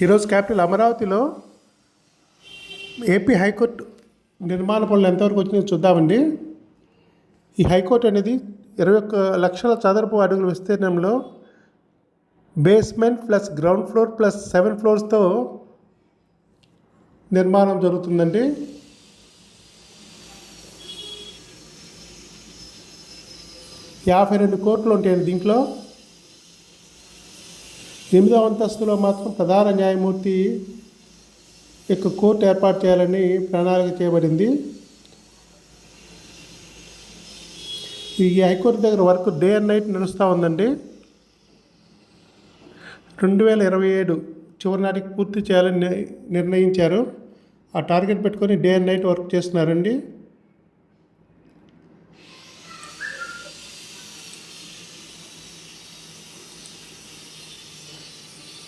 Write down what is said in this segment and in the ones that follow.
ఈరోజు క్యాపిటల్ అమరావతిలో AP high court నిర్మాణ పనులు ఎంతవరకు వచ్చినాయో చూద్దామండి. ఈ హైకోర్టు అనేది 21 లక్షల చదరపు అడుగుల విస్తీర్ణంలో basement plus ground floor plus 7 ఫ్లోర్స్తో నిర్మాణం జరుగుతుందండి. ₹52 కోట్లు ఉంటాయండి. దీంట్లో 8వ అంతస్తులో మాత్రం ప్రధాన న్యాయమూర్తి యొక్క కోర్టు ఏర్పాటు చేయాలని ప్రణాళిక చేయబడింది. ఈ హైకోర్టు దగ్గర వర్క్ డే అండ్ నైట్ నడుస్తూ ఉందండి. 2027 చివరి నాటికి పూర్తి చేయాలని నిర్ణయించారు. ఆ టార్గెట్ పెట్టుకొని డే అండ్ నైట్ వర్క్ చేస్తున్నారండి.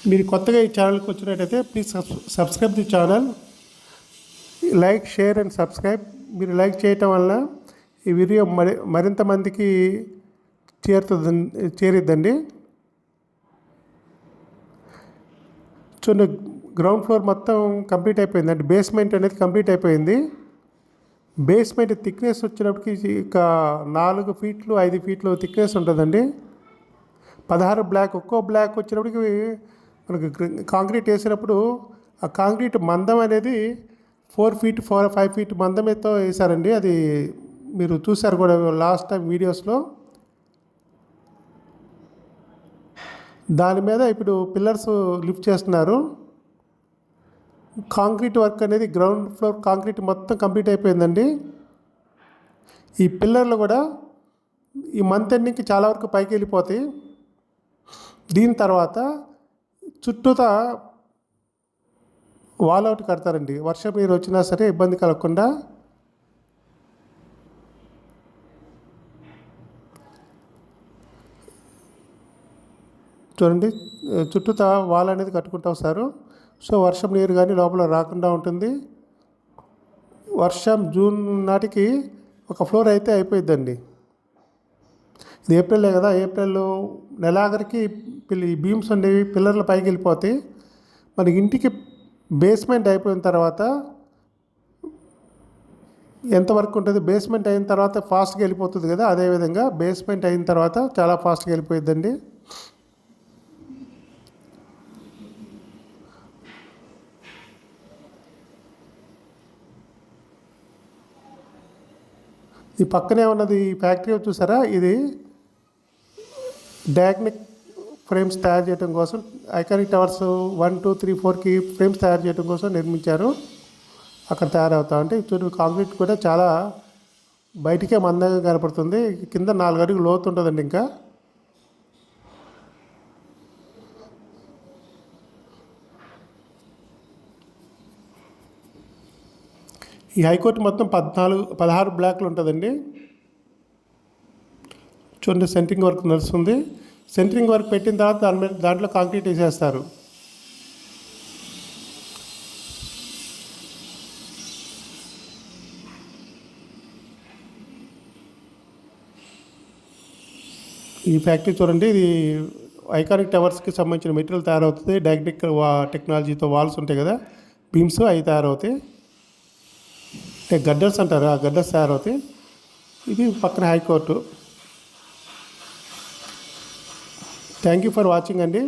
మీరు కొత్తగా ఈ ఛానల్కి వచ్చినట్టయితే please subscribe the channel, like, share and subscribe. మీరు లైక్ చేయటం వల్ల ఈ వీడియో మరింత మందికి చేరిద్దండి. చూడండి, గ్రౌండ్ ఫ్లోర్ మొత్తం కంప్లీట్ అయిపోయింది. అంటే బేస్మెంట్ అనేది కంప్లీట్ అయిపోయింది. బేస్మెంట్ థిక్నెస్ వచ్చినప్పటికి ఇక 4 ఫీట్లు 5 ఫీట్లు థిక్నెస్ ఉంటుందండి. 16 బ్లాక్, ఒక్కో బ్లాక్ వచ్చినప్పటికి మనకు కాంక్రీట్ వేసినప్పుడు ఆ కాంక్రీట్ మందం అనేది 4 ఫీట్ 5 ఫీట్ మందమేతో వేశారండి. అది మీరు చూశారు కూడా లాస్ట్ టైం వీడియోస్లో. దాని మీద ఇప్పుడు పిల్లర్స్ లిఫ్ట్ చేస్తున్నారు. కాంక్రీట్ వర్క్ అనేది గ్రౌండ్ ఫ్లోర్ కాంక్రీట్ మొత్తం కంప్లీట్ అయిపోయిందండి. ఈ పిల్లర్లు కూడా ఈ మంత్ ఎండింగ్కి చాలా వరకు పైకి వెళ్ళిపోతాయి. దీని తర్వాత చుట్టూతా వాల్ అవుట్ కడతారండి. వర్షం నీరు వచ్చినా సరే ఇబ్బంది కలగకుండా. చూడండి, చుట్టూతా వాల్ అనేది కట్టుకుంటూ వస్తారు. సో వర్షం నీరు కానీ లోపల రాకుండా ఉంటుంది. వర్షం జూన్ నాటికి ఒక ఫ్లోర్ అయితే అయిపోయిద్దండి. ఇది ఏప్రిలే కదా, ఏప్రిల్ నెలాఖరికి ఈ బీమ్స్ ఉండేవి పిల్లర్ల పైకి వెళ్ళిపోతాయి. మన ఇంటికి బేస్మెంట్ అయిపోయిన తర్వాత ఎంతవరకు ఉంటుంది, బేస్మెంట్ అయిన తర్వాత ఫాస్ట్గా వెళ్ళిపోతుంది కదా, అదేవిధంగా బేస్మెంట్ అయిన తర్వాత చాలా ఫాస్ట్గా వెళ్ళిపోయిద్దండి. ఈ పక్కనే ఉన్నది ఫ్యాక్టరీ చూసారా, ఇది డయాగ్నిక్ ఫ్రేమ్స్ తయారు చేయడం కోసం, ఐకానిక్ టవర్స్ 1, 2, 3, 4కి ఫ్రేమ్స్ తయారు చేయడం కోసం నిర్మించారు. అక్కడ తయారవుతా ఉంటే చూడు, కాంక్రీట్ కూడా చాలా బయటికే మందంగా కనపడుతుంది. కింద 4 అడుగులు లోతు ఉంటుందండి. ఇంకా ఈ హైకోర్టు మొత్తం 16 బ్లాక్లు ఉంటుందండి. చూడండి, సెంటరింగ్ వర్క్ నడుస్తుంది. సెంటరింగ్ వర్క్ పెట్టిన తర్వాత దాంట్లో కాంక్రీట్ వేసేస్తారు. ఈ ఫ్యాక్టరీ చూడండి, ఇది ఐకానిక్ టవర్స్కి సంబంధించిన మెటీరియల్ తయారవుతుంది. డయాగ్నిక్ టెక్నాలజీతో వాల్స్ ఉంటాయి కదా, బీమ్స్, అవి తయారవుతాయి. అంటే గడ్డర్స్ అంటారు, ఆ గడ్డర్స్ తయారవుతాయి. ఇది పక్కన high court. Thank you for watching అండి.